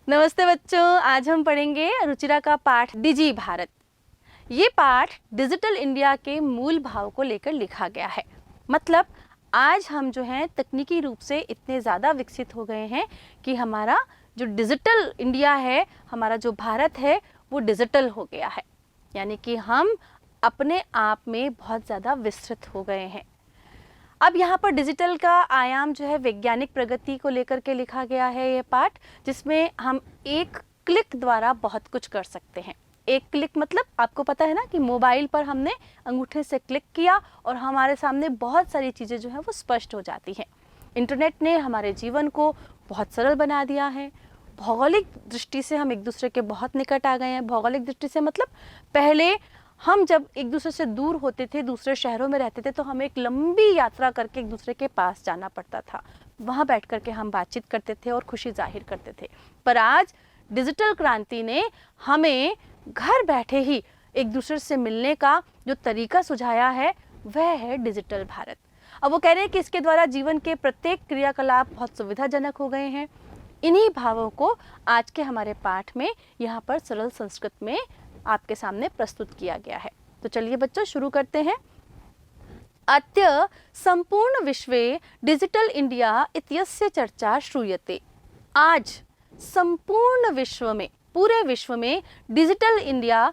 नमस्ते बच्चों, आज हम पढ़ेंगे रुचिरा का पाठ डिजी भारत। ये पाठ डिजिटल इंडिया के मूल भाव को लेकर लिखा गया है। मतलब आज हम जो हैं तकनीकी रूप से इतने ज़्यादा विकसित हो गए हैं कि हमारा जो डिजिटल इंडिया है, हमारा जो भारत है वो डिजिटल हो गया है। यानी कि हम अपने आप में बहुत ज़्यादा विस्तृत हो गए हैं। अब यहाँ पर डिजिटल का आयाम जो है वैज्ञानिक प्रगति को लेकर के लिखा गया है ये पाठ, जिसमें हम एक क्लिक द्वारा बहुत कुछ कर सकते हैं। एक क्लिक मतलब आपको पता है ना कि मोबाइल पर हमने अंगूठे से क्लिक किया और हमारे सामने बहुत सारी चीज़ें जो है वो स्पष्ट हो जाती हैं। इंटरनेट ने हमारे जीवन को बहुत सरल बना दिया है। भौगोलिक दृष्टि से हम एक दूसरे के बहुत निकट आ गए हैं। भौगोलिक दृष्टि से मतलब पहले हम जब एक दूसरे से दूर होते थे, दूसरे शहरों में रहते थे, तो हमें एक लंबी यात्रा करके एक दूसरे के पास जाना पड़ता था। वहाँ बैठ कर के हम बातचीत करते थे और खुशी जाहिर करते थे। पर आज डिजिटल क्रांति ने हमें घर बैठे ही एक दूसरे से मिलने का जो तरीका सुझाया है वह है डिजिटल भारत। अब वो कह रहे हैं कि इसके द्वारा जीवन के प्रत्येक क्रियाकलाप बहुत सुविधाजनक हो गए हैं। इन्हीं भावों को आज के हमारे पाठ में यहाँ पर सरल संस्कृत में आपके सामने प्रस्तुत किया गया है। तो चलिए बच्चों शुरू करते हैं। अद्य संपूर्ण विश्वे डिजिटल इंडिया इत्यस्य चर्चा श्रूयते। आज संपूर्ण विश्व में, पूरे विश्व में डिजिटल इंडिया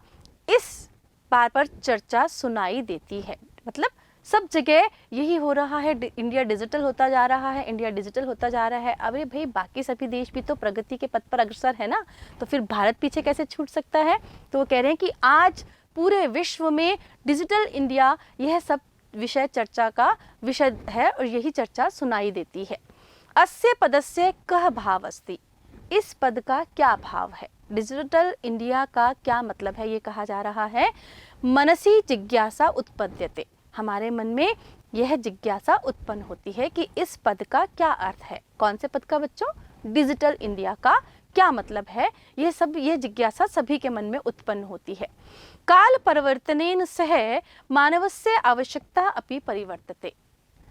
इस बात पर चर्चा सुनाई देती है। मतलब सब जगह यही हो रहा है, इंडिया डिजिटल होता जा रहा है, इंडिया डिजिटल होता जा रहा है। अरे भाई, बाकी सभी देश भी तो प्रगति के पथ पर अग्रसर है ना, तो फिर भारत पीछे कैसे छूट सकता है। तो वो कह रहे हैं कि आज पूरे विश्व में डिजिटल इंडिया, यह सब विषय चर्चा का विषय है और यही चर्चा सुनाई देती है। अस्य पदस्य कः भाव अस्ति, इस पद का क्या भाव है, डिजिटल इंडिया का क्या मतलब है। ये कहा जा रहा है मनसी जिज्ञासा उत्पद्यते, हमारे मन में यह जिज्ञासा उत्पन्न होती है कि इस पद का क्या अर्थ है। कौन से पद का बच्चों? डिजिटल इंडिया का क्या मतलब है। ये जिज्ञासा सभी के मन में उत्पन्न होती है। काल परिवर्तनेन सह मानवस्य आवश्यकता अपि परिवर्तते,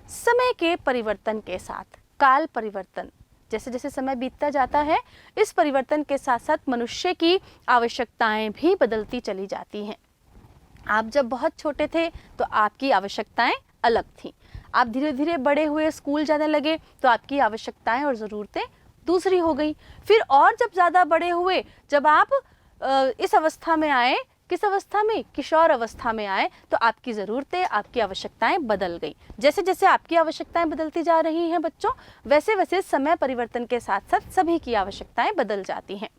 समय के परिवर्तन के साथ, काल परिवर्तन, जैसे जैसे समय बीतता जाता है, इस परिवर्तन के साथ साथ मनुष्य की आवश्यकताएं भी बदलती चली जाती हैं। आप जब बहुत छोटे थे तो आपकी आवश्यकताएं अलग थीं। आप धीरे धीरे बड़े हुए, स्कूल जाने लगे तो आपकी आवश्यकताएं और ज़रूरतें दूसरी हो गई। फिर और जब ज़्यादा बड़े हुए, जब आप इस अवस्था में आए, किस अवस्था में? किशोर अवस्था में आए, तो आपकी ज़रूरतें, आपकी आवश्यकताएं बदल गई। जैसे जैसे आपकी आवश्यकताएं बदलती जा रही हैं बच्चों, वैसे वैसे समय परिवर्तन के साथ साथ सभी की आवश्यकताएं बदल जाती हैं।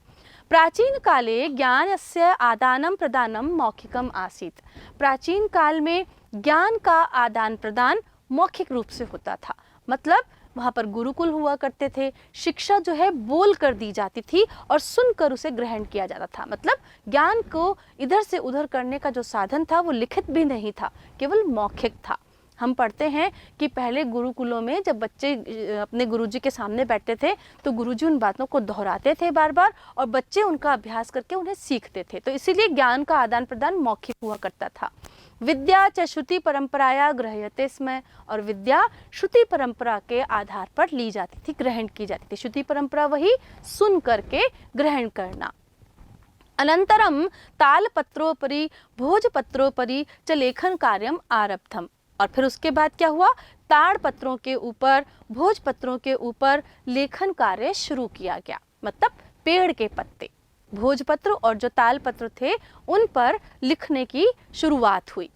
प्राचीन काले ज्ञानस्य आदानं प्रदानं मौखिकम आसीत्, प्राचीन काल में ज्ञान का आदान प्रदान मौखिक रूप से होता था। मतलब वहाँ पर गुरुकुल हुआ करते थे। शिक्षा जो है बोल कर दी जाती थी और सुनकर उसे ग्रहण किया जाता था। मतलब ज्ञान को इधर से उधर करने का जो साधन था वो लिखित भी नहीं था, केवल मौखिक था। हम पढ़ते हैं कि पहले गुरुकुलों में जब बच्चे अपने गुरुजी के सामने बैठते थे तो गुरुजी उन बातों को दोहराते थे बार बार, और बच्चे उनका अभ्यास करके उन्हें सीखते थे। तो इसीलिए ज्ञान का आदान प्रदान मौखिक हुआ करता था। विद्या च श्रुति परंपराया गृह्यते स्म, और विद्या श्रुति परंपरा के आधार पर ली जाती थी, ग्रहण की जाती थी। श्रुति परंपरा वही सुन करके ग्रहण करना। अनंतरम तालपत्रोपरि भोजपत्रोपरि च लेखन कार्यम आरब्धम, और फिर उसके बाद क्या हुआ? ताड़पत्रों के ऊपर, भोजपत्रों के ऊपर लेखन कार्य शुरू किया गया। मतलब पेड़ के पत्ते, भोजपत्र और जो तालपत्र थे उन पर लिखने की शुरुआत हुई।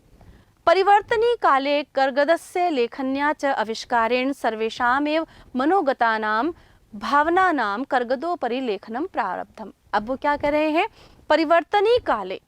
परिवर्तनी काले कर्गदस्य लेखन्या च आविष्कारेण सर्वेषामेव मनोगतानां भावनानां कर्गदोपरि लेखनम प्रारब्धम। अब वो क्या कर रहे हैं? परिवर्तनी काले,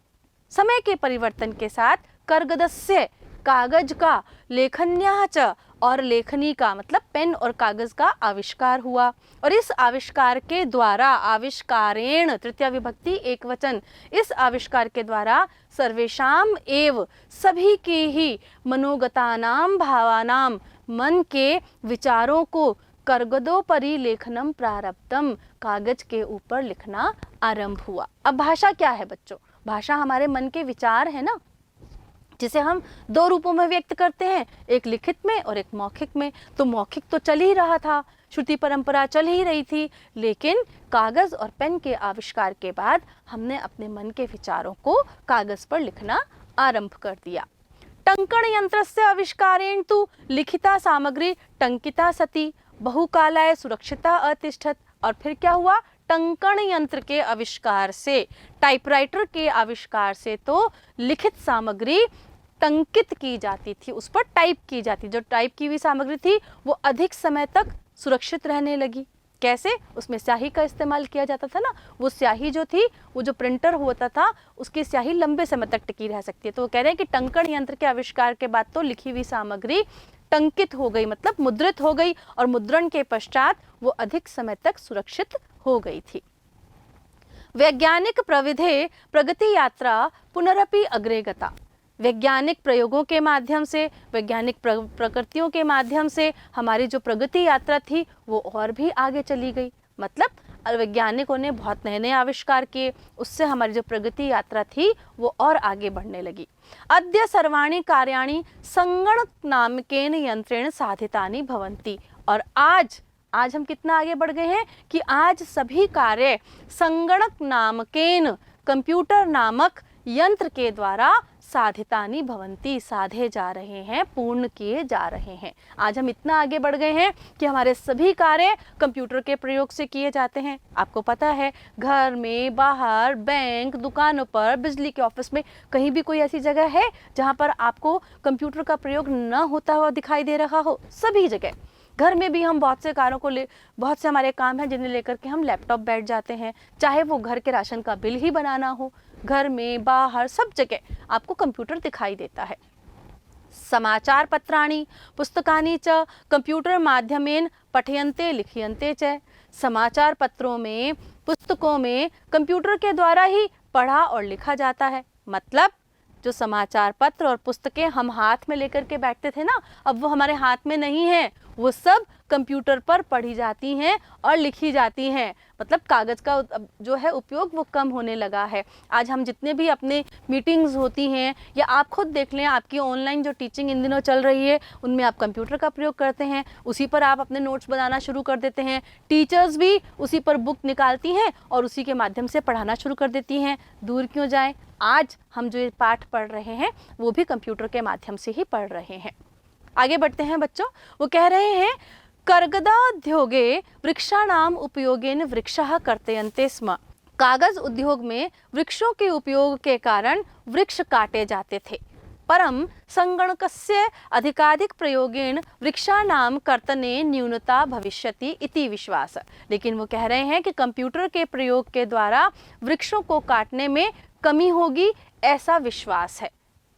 समय के परिवर्तन के साथ, कर्गदस्य कागज का, लेखन्या च और लेखनी का मतलब पेन और कागज का आविष्कार हुआ। और इस आविष्कार के द्वारा, आविष्कारेण तृतीया विभक्ति एक वचन, इस आविष्कार के द्वारा सर्वेषाम एव सभी के ही, मनोगतानाम भावानाम मन के विचारों को, कर्गदोपरि लेखनम प्रारब्धम कागज के ऊपर लिखना आरंभ हुआ। अब भाषा क्या है बच्चों? भाषा हमारे मन के विचार है ना, जिसे हम दो रूपों में व्यक्त करते हैं, एक लिखित में और एक मौखिक में। तो मौखिक तो चल ही रहा था, श्रुति परंपरा चल ही रही थी, लेकिन कागज और पेन के आविष्कार के बाद हमने अपने मन के विचारों को कागज पर लिखना आरंभ कर दिया। टंकण यंत्रस्य आविष्कारेण तु लिखिता सामग्री टंकिता सती बहुकालाय सुरक्षिता अतिष्ठत। और फिर क्या हुआ, टंकण यंत्र के आविष्कार से, टाइपराइटर के आविष्कार से तो लिखित सामग्री टंकित की जाती थी, उस पर टाइप की जाती, जो टाइप की हुई सामग्री थी वो अधिक समय तक सुरक्षित रहने लगी। कैसे, उसमें स्याही का इस्तेमाल किया जाता था ना, वो स्याही जो थी, वो जो प्रिंटर होता था उसकी स्याही लंबे समय तक टिकी रह सकती है। तो वो कह रहे हैं कि टंकण यंत्र के आविष्कार के बाद तो लिखी हुई सामग्री टंकित हो गई, मतलब मुद्रित हो गई, और मुद्रण के पश्चात वो अधिक समय तक सुरक्षित हो गई थी। वैज्ञानिक प्रविधे प्रगति यात्रा पुनरपि अग्रे गता। वैज्ञानिक प्रयोगों के माध्यम से, वैज्ञानिक प्रकृतियों के माध्यम से हमारी जो प्रगति यात्रा थी वो और भी आगे चली गई। मतलब वैज्ञानिकों ने बहुत नए नए आविष्कार किए, उससे हमारी जो प्रगति यात्रा थी वो और आगे बढ़ने लगी। अद्य सर्वाणि कार्याणि संगणक नामकेन यंत्रेण साधितानि भवन्ति। और आज हम कितना आगे बढ़ गए हैं कि आज सभी कार्य संगणक नामकेन, कंप्यूटर नामक यंत्र के द्वारा साधितानि भवन्ति, साधे जा रहे हैं, पूर्ण किए जा रहे हैं। आज हम इतना आगे बढ़ गए हैं कि हमारे सभी कार्य कंप्यूटर के प्रयोग से किए जाते हैं। आपको पता है, घर में, बाहर, बैंक, दुकानों पर, बिजली के ऑफिस में, कहीं भी कोई ऐसी जगह है जहाँ पर आपको कंप्यूटर का प्रयोग न होता हुआ दिखाई दे रहा हो? सभी जगह। घर में भी हम बहुत से कारों को बहुत से हमारे काम हैं जिन्हें लेकर के हम लैपटॉप बैठ जाते हैं, चाहे वो घर के राशन का बिल ही बनाना हो। घर में, बाहर, सब जगह आपको कंप्यूटर दिखाई देता है। समाचार पत्राणि पुस्तकानि च कंप्यूटर माध्यमेन पठयन्ते लिखयन्ते च। समाचार पत्रों में, पुस्तकों में कंप्यूटर के द्वारा ही पढ़ा और लिखा जाता है। मतलब जो समाचार पत्र और पुस्तकें हम हाथ में लेकर के बैठते थे ना, अब वो हमारे हाथ में नहीं है, वो सब कंप्यूटर पर पढ़ी जाती हैं और लिखी जाती हैं। मतलब कागज़ का जो है उपयोग वो कम होने लगा है। आज हम जितने भी अपने मीटिंग्स होती हैं, या आप खुद देख लें, आपकी ऑनलाइन जो टीचिंग इन दिनों चल रही है उनमें आप कंप्यूटर का प्रयोग करते हैं, उसी पर आप अपने नोट्स बनाना शुरू कर देते हैं। टीचर्स भी उसी पर बुक निकालती हैं और उसी के माध्यम से पढ़ाना शुरू कर देती हैं। दूर क्यों जाएं, आज हम जो ये पाठ पढ़ रहे हैं वो भी कंप्यूटर के माध्यम से ही पढ़ रहे हैं। आगे बढ़ते हैं बच्चों। वो कह रहे हैं, कर्गदोद्योगे वृक्षाणाम उपयोगेन वृक्षः कर्तयन्ते स्म। कागज उद्योग में वृक्षों के उपयोग के कारण वृक्ष काटे जाते थे, परम संगणकस्य अधिकाधिक प्रयोगेन वृक्षाणाम कर्तने न्यूनता भविष्यति इति विश्वास। लेकिन वो कह रहे हैं कि कंप्यूटर के प्रयोग के द्वारा वृक्षों को काटने में कमी होगी, ऐसा विश्वास है।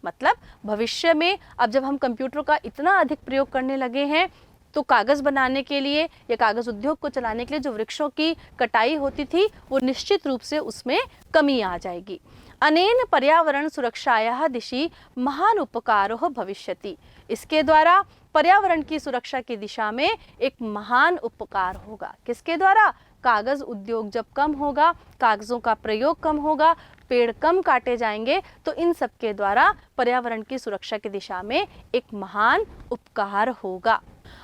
मतलब भविष्य में अब जब हम कंप्यूटर का इतना अधिक प्रयोग करने लगे हैं तो कागज़ बनाने के लिए या कागज़ उद्योग को चलाने के लिए जो वृक्षों की कटाई होती थी वो निश्चित रूप से उसमें कमी आ जाएगी। अनेन पर्यावरण सुरक्षायाः दिशि महान उपकारो भविष्यति। इसके द्वारा पर्यावरण की सुरक्षा की दिशा में एक महान उपकार होगा। किसके द्वारा? कागज़ उद्योग जब कम होगा, कागज़ों का प्रयोग कम होगा, पेड़ कम काटे जाएंगे, तो इन सब के द्वारा पर्यावरण की सुरक्षा की दिशा में एक महान उपकार होगा।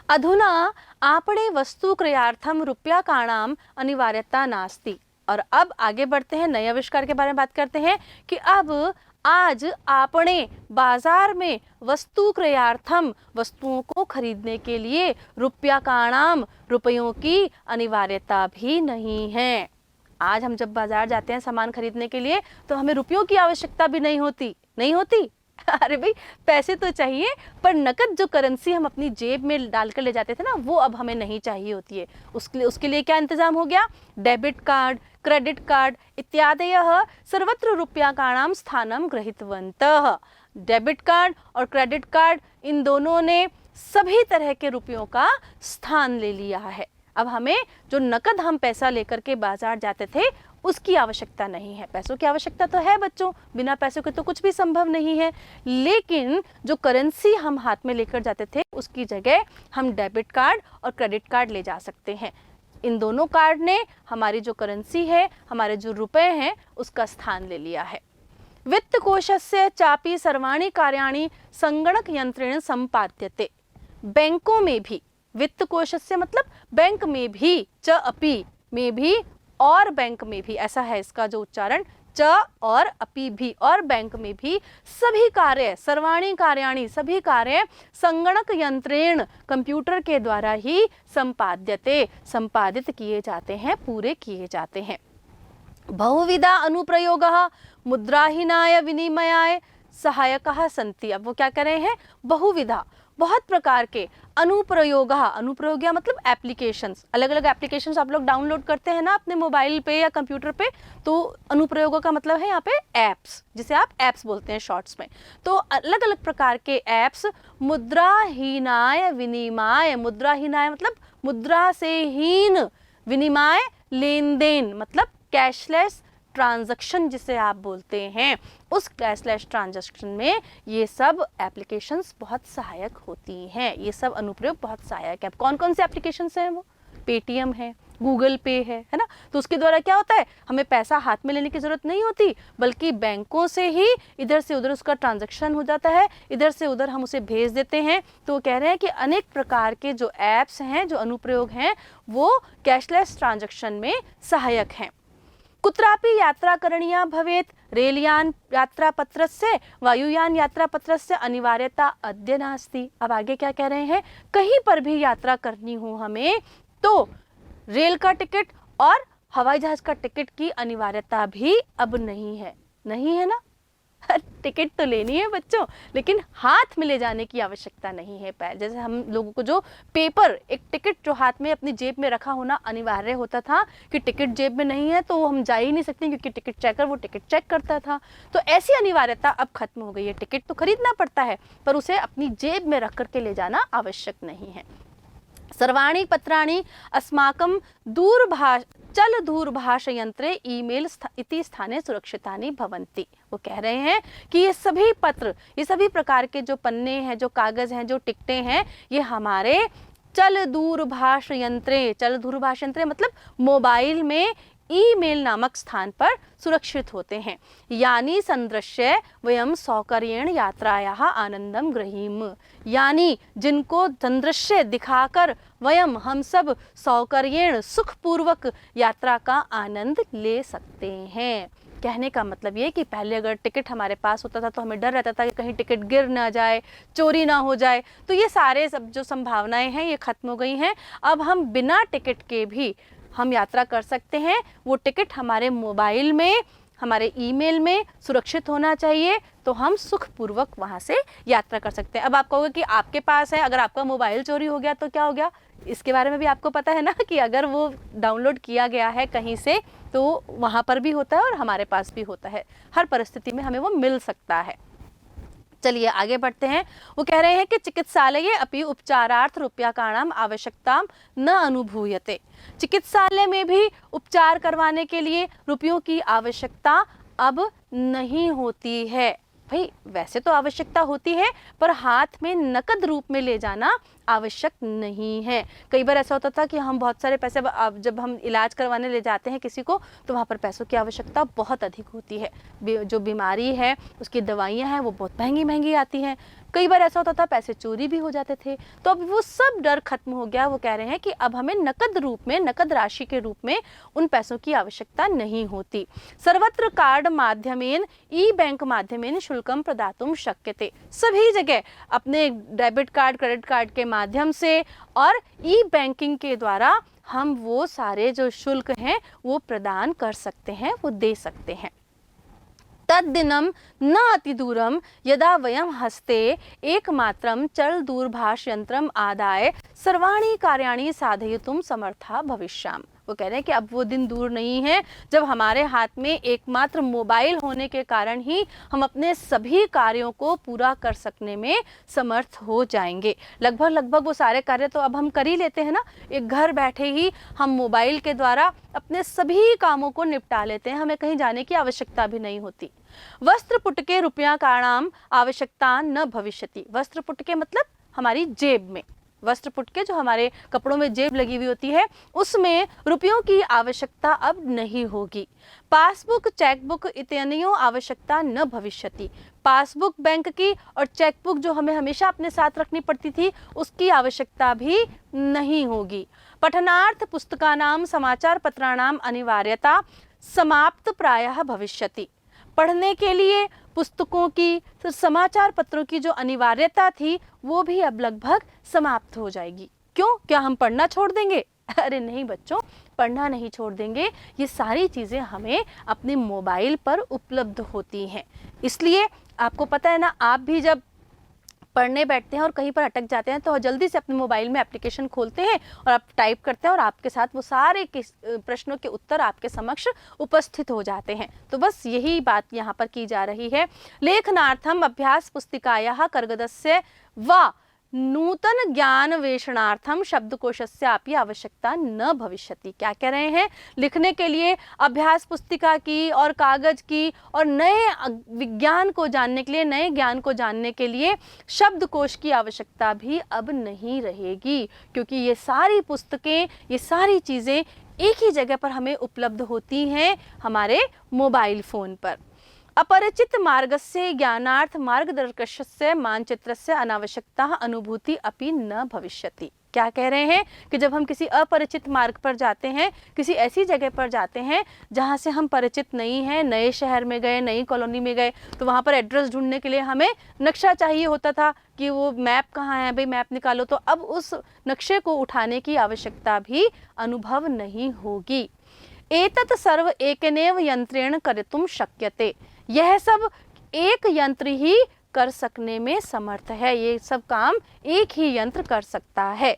अधुना आपणे वस्तु क्रयार्थम रूप्यकाणाम अनिवार्यता नास्ति। और अब आगे बढ़ते हैं, नए आविष्कार के बारे में बात करते हैं कि अब आज आपने बाजार में वस्तु क्रयार्थम, वस्तुओं को खरीदने के लिए रूप्यकाणाम, रुपयों की अनिवार्यता भी नहीं है। आज हम जब बाजार जाते हैं सामान खरीदने के लिए तो हमें रुपयों की आवश्यकता भी नहीं होती। अरे भाई, पैसे तो चाहिए, पर नकद जो करेंसी हम अपनी जेब में डालकर ले जाते थे ना, वो अब हमें नहीं चाहिए होती है। उसके लिए क्या इंतजाम हो गया? डेबिट कार्ड, क्रेडिट कार्ड इत्यादयः सर्वत्र रूप्यकाणां स्थानं गृहीतवन्तः। डेबिट कार्ड और क्रेडिट कार्ड, इन दोनों ने सभी तरह के रुपयों का स्थान ले लिया है। अब हमें जो नकद हम पैसा लेकर के बाजार जाते थे उसकी आवश्यकता नहीं है। पैसों की आवश्यकता तो है बच्चों, बिना पैसों के तो कुछ भी संभव नहीं है, लेकिन जो करेंसी हम हाथ में लेकर जाते थे उसकी जगह हम डेबिट कार्ड और क्रेडिट कार्ड ले जा सकते हैं। इन दोनों कार्ड ने हमारी जो करेंसी है, हमारे जो रुपए हैं, उसका स्थान ले लिया है। वित्त कोशस्य चापि सर्वाणि कार्याणि संगणक यंत्रेण संपाद्यते। बैंकों में भी वित्त कोशस्य मतलब बैंक में भी, च अपि में भी और बैंक में भी, ऐसा है इसका जो उच्चारण, च और अपि भी और बैंक में भी, सभी कार्य, सर्वाणि कार्याणि, सभी कार्य संगणक यंत्रेण, कंप्यूटर के द्वारा ही संपाद्यते, संपादित किए जाते हैं, पूरे किए जाते हैं। बहुविधा अनुप्रयोगः मुद्राहीनाय विनिमयाय सहायकः सन्ति। अब वो क्या कर रहे हैं, बहुविधा, बहुत प्रकार के, अनुप्रयोग, अनुप्रयोग मतलब एप्लीकेशंस, अलग अलग एप्लीकेशंस आप लोग डाउनलोड करते हैं ना अपने मोबाइल पे या कंप्यूटर पे, तो अनुप्रयोगों का मतलब है यहाँ पे एप्स, जिसे आप एप्स बोलते हैं शॉर्ट्स में। तो अलग अलग प्रकार के एप्स मुद्राहीनाय विनिमय, मुद्राहीनाय मतलब मुद्रा से हीन, विनिमय लेन देन मतलब कैशलेस ट्रांजैक्शन जिसे आप बोलते हैं, उस कैशलेस ट्रांजैक्शन में ये सब एप्लीकेशंस बहुत सहायक होती हैं, ये सब अनुप्रयोग बहुत सहायक है। कौन कौन से एप्लीकेशंस हैं वो, पेटीएम है, गूगल पे है ना, तो उसके द्वारा क्या होता है, हमें पैसा हाथ में लेने की ज़रूरत नहीं होती, बल्कि बैंकों से ही इधर से उधर उसका ट्रांजैक्शन हो जाता है, इधर से उधर हम उसे भेज देते हैं। तो वो कह रहे हैं कि अनेक प्रकार के जो ऐप्स हैं, जो अनुप्रयोग हैं, वो कैशलेस ट्रांजैक्शन में सहायक हैं। कुत्रापि यात्रा करणीया भवेत्, रेलयान यात्रा पत्रस्य वायुयान यात्रा पत्रस्य अनिवार्यता अद्य नास्ति। अब आगे क्या कह रहे हैं, कहीं पर भी यात्रा करनी हो हमें तो रेल का टिकट और हवाई जहाज का टिकट की अनिवार्यता भी अब नहीं है, नहीं है ना। टिकट तो लेनी है बच्चों, लेकिन हाथ में ले जाने की आवश्यकता नहीं है। जैसे हम लोगों को जो पेपर, एक टिकट जो हाथ में अपनी जेब में रखा होना अनिवार्य होता था कि टिकट जेब में नहीं है तो हम जा ही नहीं सकते, क्योंकि टिकट चेकर वो टिकट चेक करता था। तो ऐसी अनिवार्यता अब खत्म हो गई है। टिकट तो खरीदना पड़ता है, पर उसे अपनी जेब में रख करके ले जाना आवश्यक नहीं है। सर्वाणि पत्राणि अस्माकं चल दूरभाष यंत्रे ईमेल इति स्थाने सुरक्षितानि भवन्ति। वो कह रहे हैं कि ये सभी पत्र, ये सभी प्रकार के जो पन्ने हैं, जो कागज हैं, जो टिकटें हैं, ये हमारे चल दूरभाष यंत्रे मतलब मोबाइल में ईमेल नामक स्थान पर सुरक्षित होते हैं। यानी संदृश्य वयम सौकर्येण यात्रायाः आनंदम ग्रहीम, यानी जिनको संदृश्य दिखाकर वयम हम सब सौकर्येण सुखपूर्वक यात्रा का आनंद ले सकते हैं। कहने का मतलब ये कि पहले अगर टिकट हमारे पास होता था तो हमें डर रहता था कि कहीं टिकट गिर ना जाए, चोरी ना हो जाए, तो ये सारे सब जो संभावनाएं हैं ये खत्म हो गई हैं। अब हम बिना टिकट के भी हम यात्रा कर सकते हैं। वो टिकट हमारे मोबाइल में, हमारे ईमेल में सुरक्षित होना चाहिए, तो हम सुखपूर्वक वहाँ से यात्रा कर सकते हैं। अब आप कहोगे कि आपके पास है, अगर आपका मोबाइल चोरी हो गया तो क्या हो गया, इसके बारे में भी आपको पता है ना कि अगर वो डाउनलोड किया गया है कहीं से तो वहाँ पर भी होता है और हमारे पास भी होता है, हर परिस्थिति में हमें वो मिल सकता है। चलिए आगे बढ़ते हैं। वो कह रहे हैं कि चिकित्सालय अपि उपचारार्थ रूप्यकाणाम आवश्यकता न अनुभूयते। चिकित्सालय में भी उपचार करवाने के लिए रुपयों की आवश्यकता अब नहीं होती है। भाई वैसे तो आवश्यकता होती है, पर हाथ में नकद रूप में ले जाना आवश्यक नहीं है। कई बार ऐसा होता था कि हम बहुत सारे पैसे, जब हम इलाज करवाने ले जाते हैं किसी को, तो वहाँ पर पैसों की आवश्यकता बहुत अधिक होती है। जो बीमारी है उसकी दवाइयाँ हैं वो बहुत महंगी महंगी आती हैं। कई बार ऐसा होता था पैसे चोरी भी हो जाते थे। तो अब वो सब डर खत्म हो गया। वो कह रहे हैं कि अब हमें नकद रूप में, नकद राशि के रूप में उन पैसों की आवश्यकता नहीं होती। सर्वत्र कार्ड माध्यमेन ई बैंक माध्यमेन शुल्कम प्रदातुम शक्यते। सभी जगह अपने डेबिट कार्ड, क्रेडिट कार्ड के माध्यम से और ई बैंकिंग के द्वारा हम वो सारे जो शुल्क हैं वो प्रदान कर सकते हैं, वो दे सकते हैं। तद्दिनं न अतिदूरं यदा वयं हस्ते एकमात्रं चल दूरभाष यंत्रम आदाय सर्वाणि कार्याणि साधयितुं समर्था भविष्याम। वो कह रहे हैं कि अब वो दिन दूर नहीं है जब हमारे हाथ में एकमात्र मोबाइल होने के कारण ही हम अपने सभी कार्यों को पूरा कर सकने में समर्थ हो जाएंगे। लगभग वो सारे कार्य तो अब हम कर ही लेते हैं ना। एक घर बैठे ही हम मोबाइल के द्वारा अपने सभी कामों को निपटा लेते हैं, हमें कहीं जाने की आवश्यकता भी नहीं होती। वस्त्र पुटके रूप्यकाणाम आवश्यकता न भविष्यति। वस्त्र पुटके मतलब हमारी जेब में, वस्त्र पुटके जो हमारे कपड़ों में जेब लगी हुई होती है, उसमें रुपयों की आवश्यकता अब नहीं होगी। पासबुक, चेकबुक इत्यादियों आवश्यकता न भविष्यति। पासबुक बैंक की और चेकबुक जो हमें हमेशा अपने साथ रखनी पड़ती थी उसकी आवश्यकता भी नहीं होगी। पठनार्थ पुस्तकानां समाचार पत्राणाम अनिवार्यता समाप्त प्रायः भविष्यति। पढ़ने के लिए पुस्तकों की, समाचार पत्रों की जो अनिवार्यता थी वो भी अब लगभग समाप्त हो जाएगी। क्यों? क्या हम पढ़ना छोड़ देंगे? अरे नहीं बच्चों, पढ़ना नहीं छोड़ देंगे। ये सारी चीज़ें हमें अपने मोबाइल पर उपलब्ध होती हैं। इसलिए आपको पता है ना, आप भी जब पढ़ने बैठते हैं और कहीं पर अटक जाते हैं तो जल्दी से अपने मोबाइल में एप्लीकेशन खोलते हैं और आप टाइप करते हैं और आपके साथ वो सारे प्रश्नों के उत्तर आपके समक्ष उपस्थित हो जाते हैं। तो बस यही बात यहाँ पर की जा रही है। लेखनार्थम अभ्यास पुस्तिकायाः कर्गदस्य व नूतन ज्ञानवेषणार्थम शब्दकोशस्यापि आवश्यकता न भविष्यति। क्या कह रहे हैं? लिखने के लिए अभ्यास पुस्तिका की और कागज की और नए विज्ञान को जानने के लिए, नए ज्ञान को जानने के लिए शब्दकोश की आवश्यकता भी अब नहीं रहेगी, क्योंकि ये सारी पुस्तकें, ये सारी चीज़ें एक ही जगह पर हमें उपलब्ध होती हैं, हमारे मोबाइल फ़ोन पर। अपरिचित मार्गस्य ज्ञानार्थ मार्गदर्शकस्य मानचित्रस्य अनावश्यकता अनुभूति अपि न भविष्यति। क्या कह रहे हैं कि जब हम किसी अपरिचित मार्ग पर जाते हैं, किसी ऐसी जगह पर जाते हैं जहाँ से हम परिचित नहीं हैं, नए शहर में गए, नई कॉलोनी में गए, तो वहाँ पर एड्रेस ढूंढने के लिए हमें नक्शा चाहिए होता था कि वो मैप कहाँ है, भाई मैप निकालो। तो अब उस नक्शे को उठाने की आवश्यकता भी अनुभव नहीं होगी। एतत् सर्व एकेनैव यंत्रेण कर्तुं शक्यते। यह सब एक यंत्र ही कर सकने में समर्थ है। ये सब काम एक ही यंत्र कर सकता है।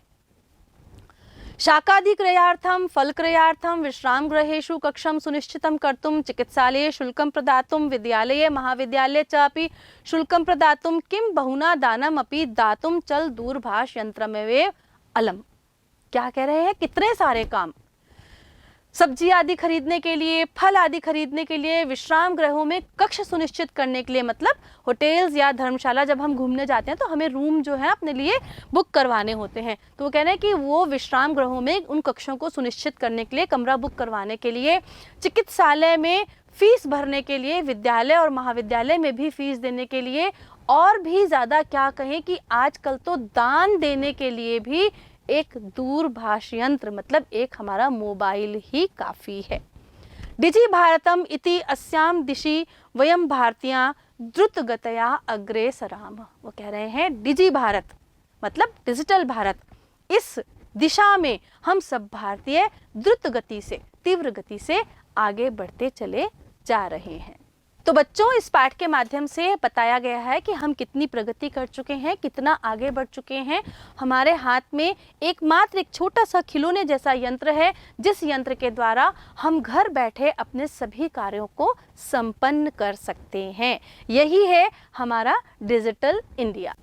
शाकादिक्रयार्थम फलक्रयार्थम विश्राम गृहेषु कक्षम सुनिश्चितं कर्तुं चिकित्सालये शुल्कं प्रदातुं विद्यालये महाविद्यालये च अपि शुल्कं प्रदातुं किं बहुना दानम् अपि दातुं चल दूरभाष यंत्रमेव अलम। क्या कह रहे हैं? कितने सारे काम, सब्जी आदि खरीदने के लिए, फल आदि खरीदने के लिए, विश्राम गृहों में कक्ष सुनिश्चित करने के लिए, मतलब होटल्स या धर्मशाला जब हम घूमने जाते हैं तो हमें रूम जो है अपने लिए बुक करवाने होते हैं। तो वो कह रहे हैं कि वो विश्राम गृहों में उन कक्षों को सुनिश्चित करने के लिए, कमरा बुक करवाने के लिए, चिकित्सालय में फीस भरने के लिए, विद्यालय और महाविद्यालय में भी फीस देने के लिए, और भी ज़्यादा क्या कहें कि आजकल तो दान देने के लिए भी एक दूरभाष यंत्र, मतलब एक हमारा मोबाइल ही काफ़ी है। डिजि भारतम इति अस्याम दिशि वयम भारतीयां द्रुतगतया अग्रेसराम। वो कह रहे हैं डिजि भारत मतलब डिजिटल भारत, इस दिशा में हम सब भारतीय द्रुत गति से, तीव्र गति से आगे बढ़ते चले जा रहे हैं। तो बच्चों, इस पाठ के माध्यम से बताया गया है कि हम कितनी प्रगति कर चुके हैं, कितना आगे बढ़ चुके हैं। हमारे हाथ में एकमात्र एक छोटा सा खिलौने जैसा यंत्र है, जिस यंत्र के द्वारा हम घर बैठे अपने सभी कार्यों को संपन्न कर सकते हैं। यही है हमारा डिजिटल इंडिया।